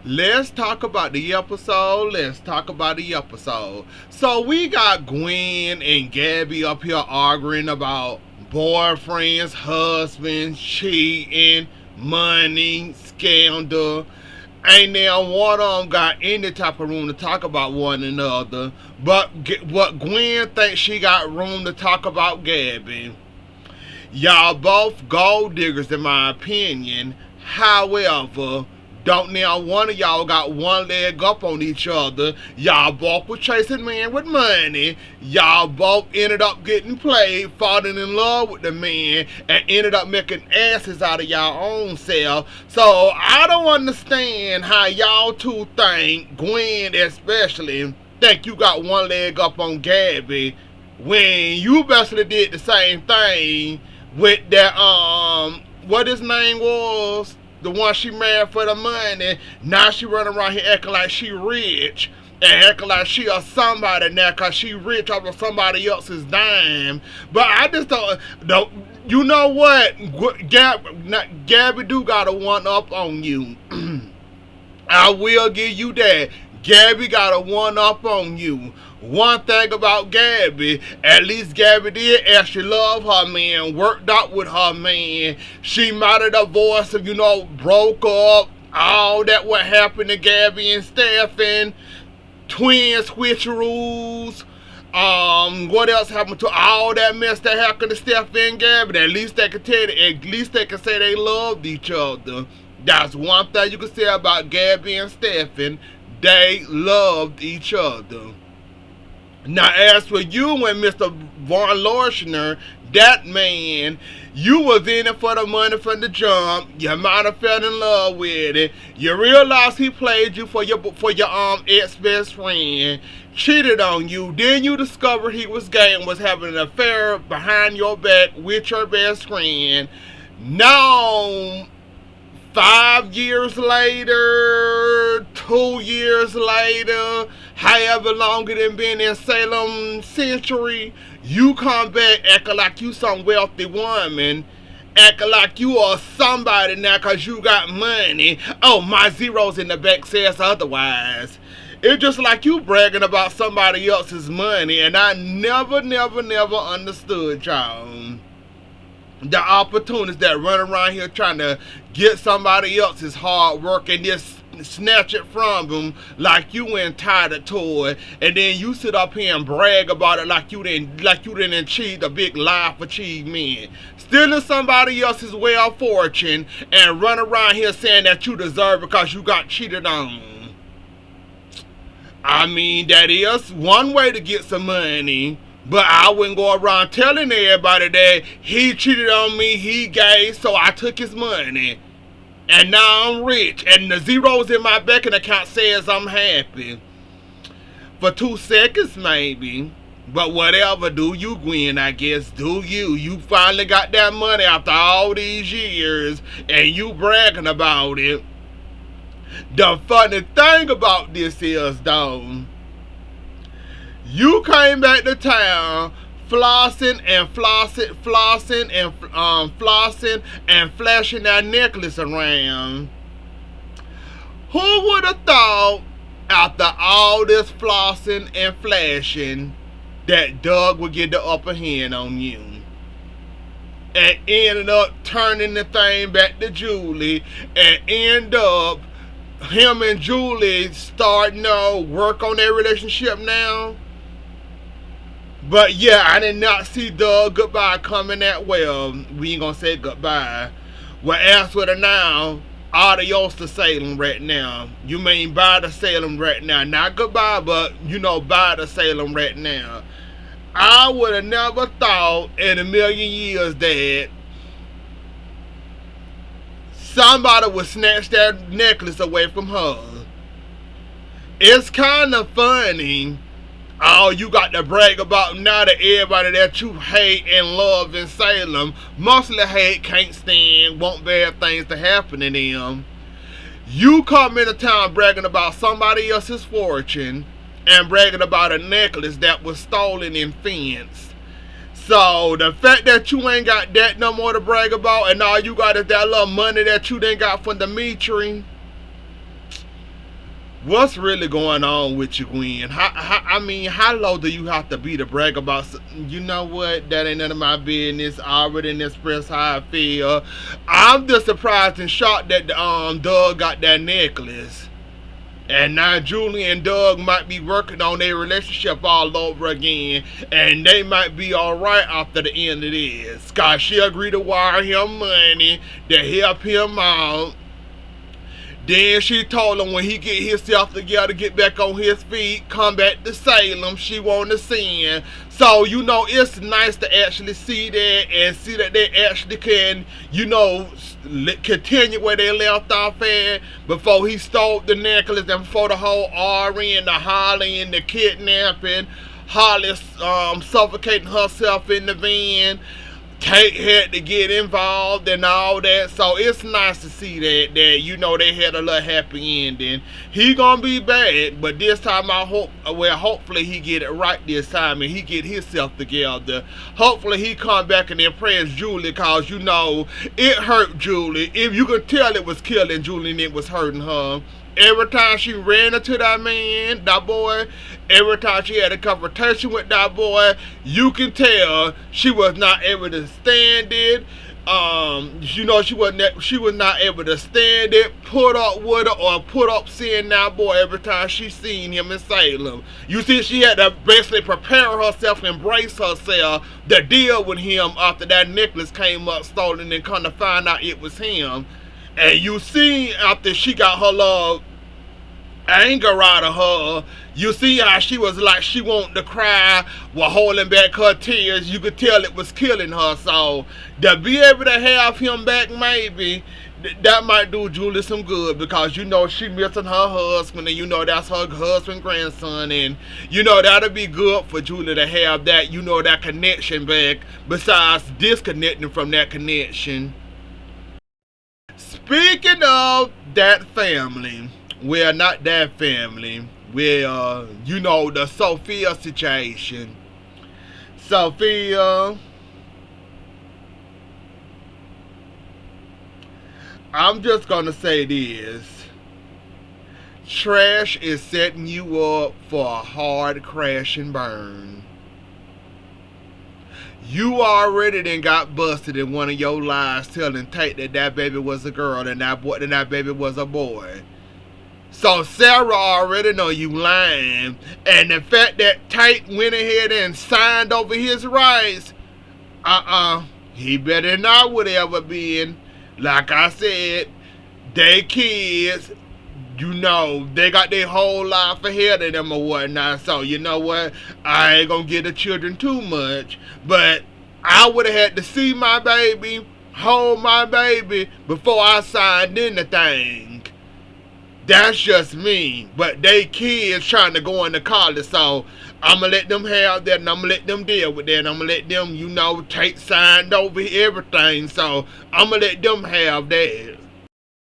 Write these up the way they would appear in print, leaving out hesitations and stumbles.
Let's talk about the episode. Let's talk about the episode. So we got Gwen and Gabby up here arguing about boyfriends, husbands, cheating, money, scandal. Ain't now one of them got any type of room to talk about one another. But what Gwen thinks she got room to talk about Gabby. Y'all both gold diggers in my opinion. However, don't now one of y'all got one leg up on each other. Y'all both were chasing men with money. Y'all both ended up getting played, falling in love with the man, and ended up making asses out of y'all own self. So I don't understand how y'all two think, Gwen especially, think you got one leg up on Gabby when you basically did the same thing with that what his name was, the one she married for the money. Now she running around here acting like she rich and acting like she a somebody now cause she rich off of somebody else's dime. But I just don't you know what, Gabby do got a one up on you. I will give you that. Gabby got a one up on you. One thing about Gabby, at least Gabby did actually love her man, worked out with her man. She might have divorced him, broke up, all that what happened to Gabby and Stephen, twin switcheroos. What else happened to all that mess that happened to Stephen and Gabby? At least they can tell you, at least they can say they loved each other. That's one thing you can say about Gabby and Stephen. They loved each other. Now, as for you and Mr. Von Lorschner, that man, you was in it for the money from the jump. You might have fell in love with it. You realized he played you for your ex-best friend, cheated on you. Then you discovered he was gay and was having an affair behind your back with your best friend. Now, 5 years later, 2 years later, however long it done been in Salem century, you come back acting like you some wealthy woman, acting like you are somebody now cause you got money. Oh, my zeros in the back says otherwise. It's just like you bragging about somebody else's money, and I never understood y'all. The opportunists that run around here trying to get somebody else's hard work and just snatch it from them like you entitled to it, and then you sit up here and brag about it like you didn't achieve a big life achievement, stealing somebody else's wealth fortune and run around here saying that you deserve it because you got cheated on. I mean, that is one way to get some money. But I wouldn't go around telling everybody that he cheated on me, he gay, so I took his money. And now I'm rich, and the zeros in my banking account says I'm happy. For 2 seconds maybe. But whatever, do you, Gwen, I guess, do you. You finally got that money after all these years, and you bragging about it. The funny thing about this is, though, you came back to town flossing and flashing that necklace around. Who would have thought after all this flossing and flashing that Doug would get the upper hand on you? And ended up turning the thing back to Julie and end up him and Julie starting to work on their relationship now. But yeah, I did not see Doug goodbye coming that well. We ain't gonna say goodbye. Well, as for the now, adios to Salem right now. You mean bye to Salem right now. Not goodbye, but bye to Salem right now. I would have never thought in a million years that somebody would snatch that necklace away from her. It's kind of funny. Oh, you got to brag about now that everybody that you hate and love in Salem, mostly hate, can't stand, want bad things to happen to them. You come into town bragging about somebody else's fortune and bragging about a necklace that was stolen and fenced. So the fact that you ain't got that no more to brag about, and all you got is that little money that you done got from Dimitri, What's really going on with you, Gwen? I mean, how low do you have to be to brag about? You know what? That ain't none of my business. I already expressed how I feel. I'm just surprised and shocked that Doug got that necklace. And now Julie and Doug might be working on their relationship all over again. And they might be alright after the end of this. Cause she agreed to wire him money to help him out. Then she told him when he get himself together, get back on his feet, come back to Salem, she want to sing. So, you know, it's nice to actually see that and see that they actually can, you know, continue where they left off at before he stole the necklace and before the whole Ari and the Holly and the kidnapping. Holly suffocating herself in the van. Kate had to get involved and all that, so it's nice to see that you know they had a little happy ending. He gonna be back, but this time I hope, well, hopefully he get it right this time and he get himself together. Hopefully he come back and impress Julie, cause you know it hurt Julie. If you could tell, it was killing Julie and it was hurting her. Every time she ran into that man, that boy, every time she had a confrontation with that boy, you can tell she was not able to stand it. You know, she was not able to stand it, put up with it, or put up seeing that boy every time she seen him in Salem. You see, she had to basically prepare herself, embrace herself to deal with him after that necklace came up stolen and come to find out it was him. And you see, after she got her love anger out of her, you see how she was like she wanted to cry while holding back her tears. You could tell it was killing her. So to be able to have him back, maybe that might do Julie some good, because you know she missing her husband, and you know that's her husband grandson, and you know that'll be good for Julie to have that, you know, that connection back, besides disconnecting from that connection. Speaking of that family, well, not that family, well, you know, the Sophia situation. Sophia, I'm just gonna say this. Trash is setting you up for a hard crash and burn. You already done got busted in one of your lies telling Tate that that baby was a girl and that baby was a boy. So Sarah already know you lying. And the fact that Tate went ahead and signed over his rights, he better not would ever been. Like I said, they kids, you know, they got their whole life ahead of them or whatnot. So you know what? I ain't gonna give the children too much. But I would have had to see my baby, hold my baby, before I signed anything. That's just me. But they kids trying to go into college, so I'ma let them have that, and I'ma let them deal with that, and I'ma let them, you know, take signed over everything. So I'ma let them have that.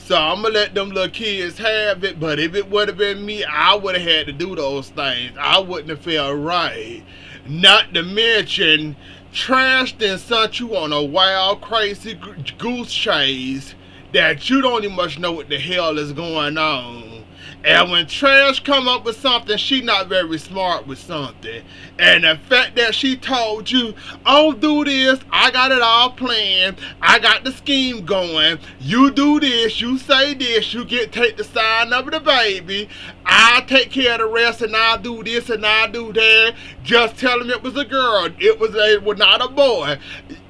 So I'm gonna let them little kids have it, but if it would have been me, I would have had to do those things. I wouldn't have felt right. Not to mention, Trash then sent you on a wild, crazy goose chase that you don't even much know what the hell is going on. And when Trash come up with something, she not very smart with something. And the fact that she told you, oh, do this, I got it all planned, I got the scheme going, you do this, you say this, you take the sign of the baby, I'll take care of the rest, and I'll do this and I'll do that. Just tell him it was a girl, it was not a boy.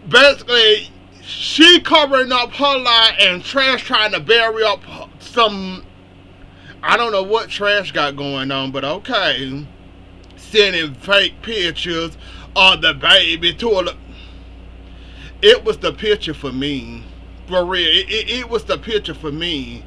Basically, she covering up her lie, and Trash trying to bury up some, I don't know what Trash got going on, but okay. Sending fake pictures of the baby to her. It was the picture for me. For real. It was the picture for me.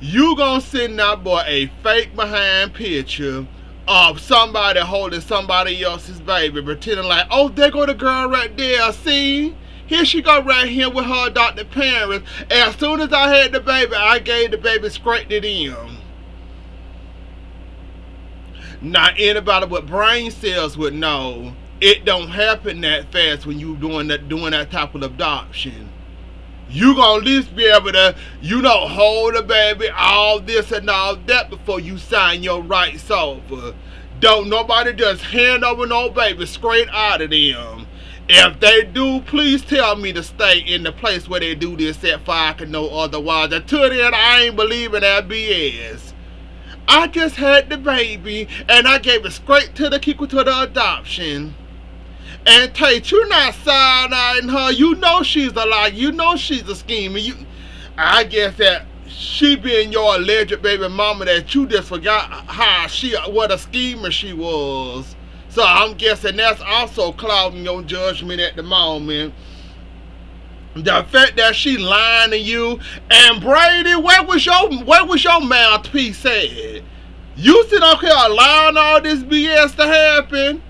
You gonna send that boy a fake behind picture of somebody holding somebody else's baby, pretending like, oh, there go the girl right there, see? Here she go right here with her adopted parents. As soon as I had the baby, I gave the baby straight to them. Now, anybody with brain cells would know it don't happen that fast when you doing that type of adoption. you gonna at least be able to, hold the baby, all this and all that before you sign your rights over. Don't nobody just hand over no baby straight out of them. If they do, please tell me to stay in the place where they do this at, for I can know otherwise. Until then, I ain't believing that BS. I just had the baby, and I gave it straight to the adoption. And Tate, you're not side-eyeing her. You know she's a lie. You know she's a schemer. I guess that she being your alleged baby mama, that you just forgot what a schemer she was. So I'm guessing that's also clouding your judgment at the moment. The fact that she lying to you. And Brady, where was your mouthpiece at? You sit up here allowing all this BS to happen.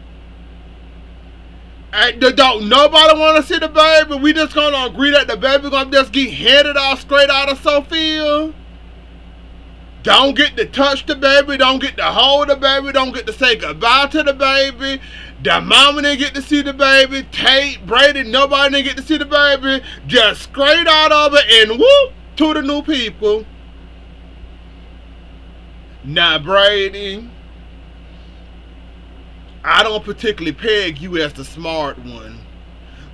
Don't nobody want to see the baby? We just gonna agree that the baby gonna just get handed off straight out of Sophia? Don't get to touch the baby, don't get to hold the baby, don't get to say goodbye to the baby. The mama didn't get to see the baby. Tate, Brady, nobody didn't get to see the baby. Just straight out of it and whoop to the new people. Now, Brady, I don't particularly peg you as the smart one.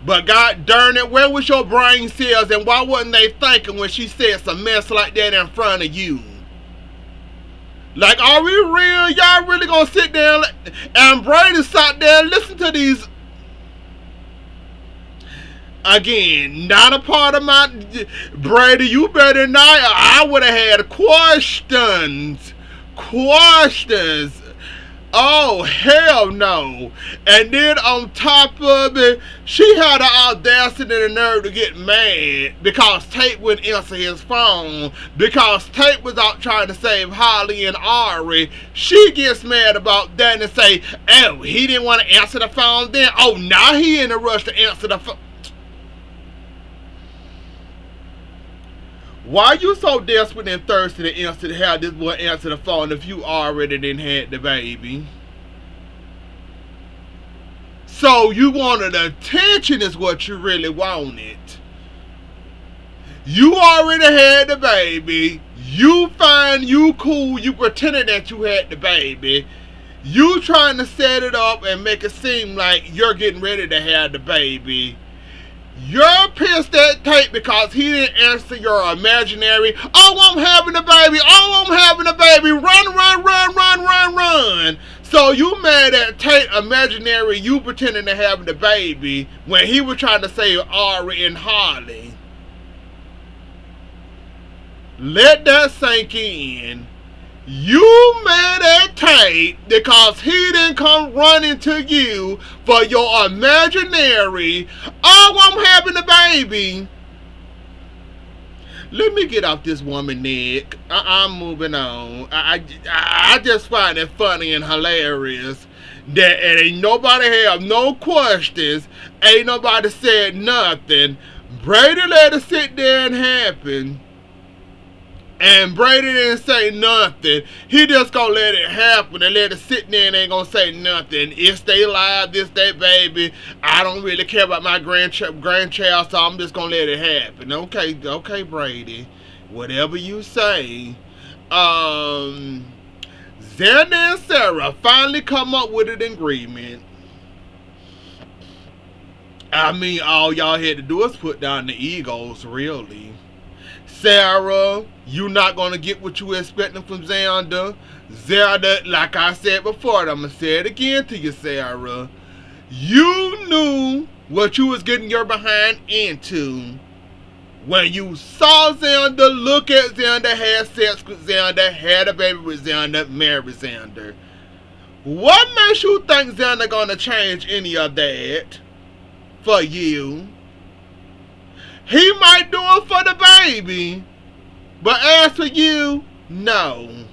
But god darn it, where was your brain cells, and why wasn't they thinking when she said some mess like that in front of you? Like, are we real? Y'all really gonna sit there and Brady sat there and listen to these? Again, not a part of my... Brady, you better not. I would have had questions. Oh, hell no. And then on top of it, she had the audacity and the nerve to get mad because Tate wouldn't answer his phone, because Tate was out trying to save Holly and Ari. She gets mad about that and say, oh, he didn't want to answer the phone then. Oh, now he in a rush to answer the phone. Why you so desperate and thirsty to have this boy answer the phone if you already didn't had the baby? So you wanted attention is what you really wanted. You already had the baby. You fine, you cool, you pretended that you had the baby. You trying to set it up and make it seem like you're getting ready to have the baby. You're pissed at Tate because he didn't answer your imaginary, oh, I'm having a baby, oh, I'm having a baby, run. So you mad at Tate imaginary, you pretending to have the baby when he was trying to save Ari and Holly. Let that sink in. You mad at Tate because he didn't come running to you for your imaginary, oh, I'm having a baby. Let me get off this woman, Nick. I'm moving on. I just find it funny and hilarious that ain't nobody have no questions, ain't nobody said nothing. Brady let it sit there and happen. And Brady didn't say nothing. He just gonna let it happen and let it sit there and ain't gonna say nothing. It's they live, this they baby. I don't really care about my grandchild, so I'm just gonna let it happen. Okay, Brady. Whatever you say. Xander and Sarah finally come up with an agreement. I mean, all y'all had to do is put down the egos, really. Sarah, you not going to get what you were expecting from Xander. Xander, like I said before, I'm going to say it again to you, Sarah. You knew what you was getting your behind into when you saw Xander, look at Xander, had sex with Xander, had a baby with Xander, married Xander. What makes you think Xander going to change any of that for you? He might do it for the baby, but as for you, no.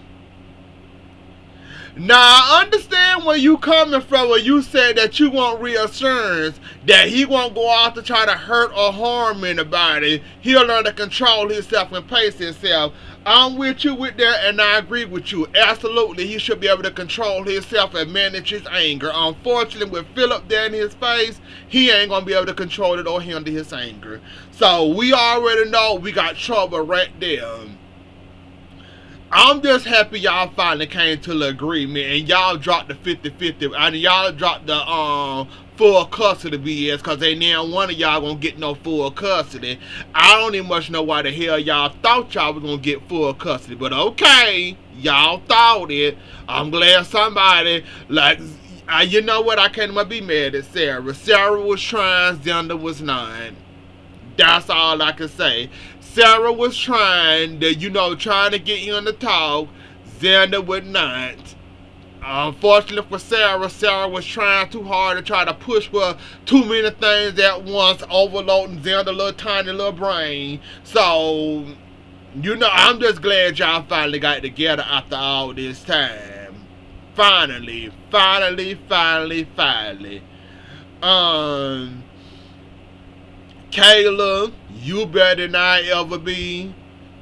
Now, I understand where you coming from when you said that you want reassurance that he won't go out to try to hurt or harm anybody. He'll learn to control himself and pace himself. I'm with you with that, and I agree with you. Absolutely, he should be able to control himself and manage his anger. Unfortunately, with Philip there in his face, he ain't gonna be able to control it or handle his anger. So we already know we got trouble right there. I'm just happy y'all finally came to the agreement and y'all dropped the 50-50. And y'all dropped the full custody BS, because ain't now one of y'all gonna get no full custody. I don't even much know why the hell y'all thought y'all was gonna get full custody. But okay, y'all thought it. I'm glad somebody, like, you know what, I can't even be mad at Sarah. Sarah was trying, Xander was not. That's all I can say. Sarah was trying to, trying to get him to talk. Xander would not. Unfortunately for Sarah, Sarah was trying too hard to try to push for too many things at once, overloading Xander's little tiny little brain. So, I'm just glad y'all finally got together after all this time. Finally. Kayla, you better than I ever be.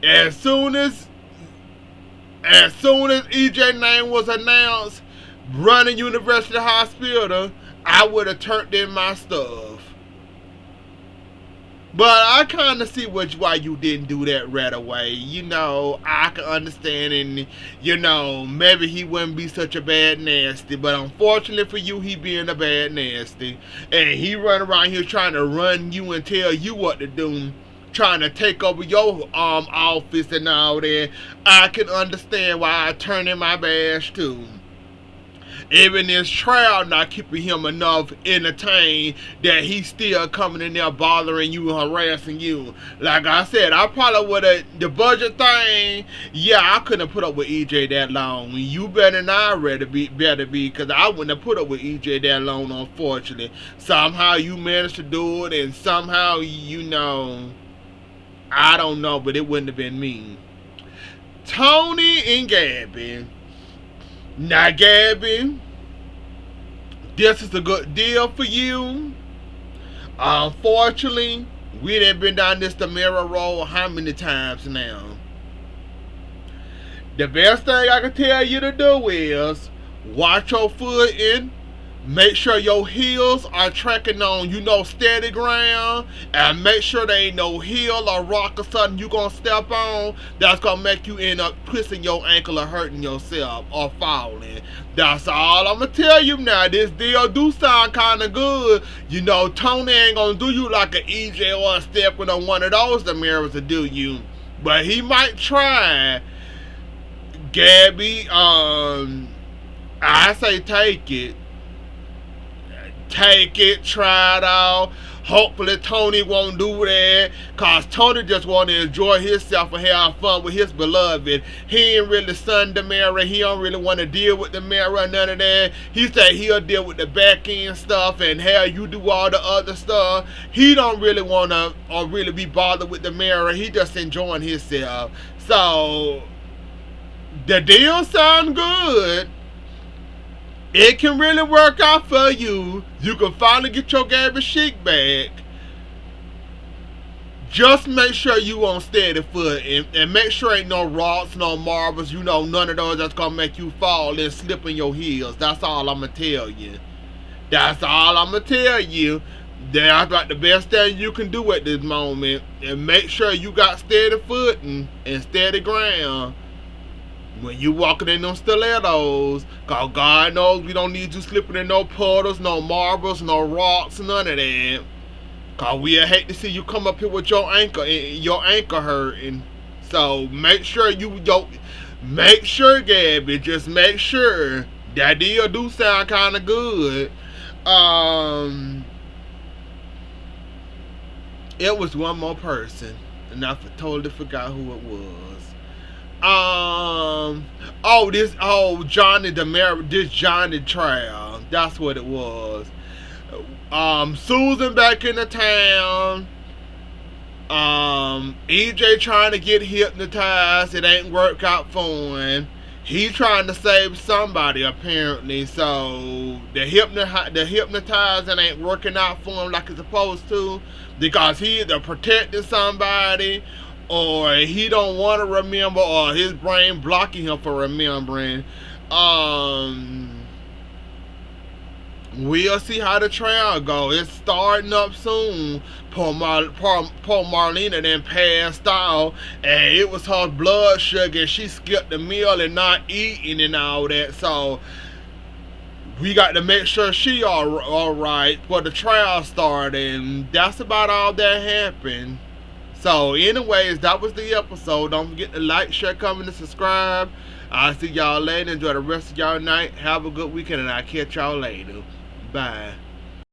As soon as EJ name was announced, running University Hospital, I would have turned in my stuff. But I kind of see why you didn't do that right away. I can understand, and, maybe he wouldn't be such a bad nasty. But unfortunately for you, he being a bad nasty. And he run around here trying to run you and tell you what to do, trying to take over your office and all that. I can understand why I turn in my badge too. Even this trial not keeping him enough entertained that he's still coming in there bothering you and harassing you. Like I said, I probably would have, the budget thing, yeah, I couldn't put up with EJ that long. You better than I better be, because I wouldn't have put up with EJ that long, unfortunately. Somehow you managed to do it, and somehow, I don't know, but it wouldn't have been me. Tony and Gabby. Now, Gabby, this is a good deal for you. Unfortunately, we done been down this Tamara road how many times now? The best thing I can tell you to do is watch your footing. Make sure your heels are tracking on, steady ground. And make sure there ain't no hill or rock or something you gonna step on that's gonna make you end up twisting your ankle or hurting yourself or falling. That's all I'm gonna tell you now. This deal do sound kinda good. Tony ain't gonna do you like an EJ or a stepping on one of those mirrors to do you. But he might try. Gabby, I say take it. Take it, try it out. Hopefully Tony won't do that, cause Tony just want to enjoy himself and have fun with his beloved. He ain't really son the mirror. He don't really want to deal with the mirror, none of that. He said he'll deal with the back end stuff and how you do all the other stuff. He don't really want to or really be bothered with the mirror. He just enjoying himself. So the deal sound good. It can really work out for you. You can finally get your Gabby chic back. Just make sure you on steady foot and make sure ain't no rocks, no marbles, none of those that's gonna make you fall and slip in your heels. That's all I'm gonna tell you. That's all I'm gonna tell you. That's like the best thing you can do at this moment. And make sure you got steady footing and steady ground when you walking in them stilettos, cause God knows we don't need you slipping in no puddles, no marbles, no rocks, none of that. Cause we'll hate to see you come up here with your ankle hurting. So make sure make sure, Gabby, just make sure. That deal do sound kinda good. It was one more person, and I totally forgot who it was. This Johnny trial. That's what it was. Susan back in the town. EJ trying to get hypnotized. It ain't work out for him. He trying to save somebody apparently. So the hypnotizing ain't working out for him like it's supposed to, because he either protecting somebody or he don't want to remember, or his brain blocking him for remembering. We'll see how the trial go. It's starting up soon. Poor Marlena then passed out, and it was her blood sugar. She skipped the meal and not eating and all that. So we got to make sure she all right for the trial start, and that's about all that happened. So anyways, that was the episode. Don't forget to like, share, comment, and subscribe. I'll see y'all later. Enjoy the rest of y'all night. Have a good weekend, and I'll catch y'all later. Bye.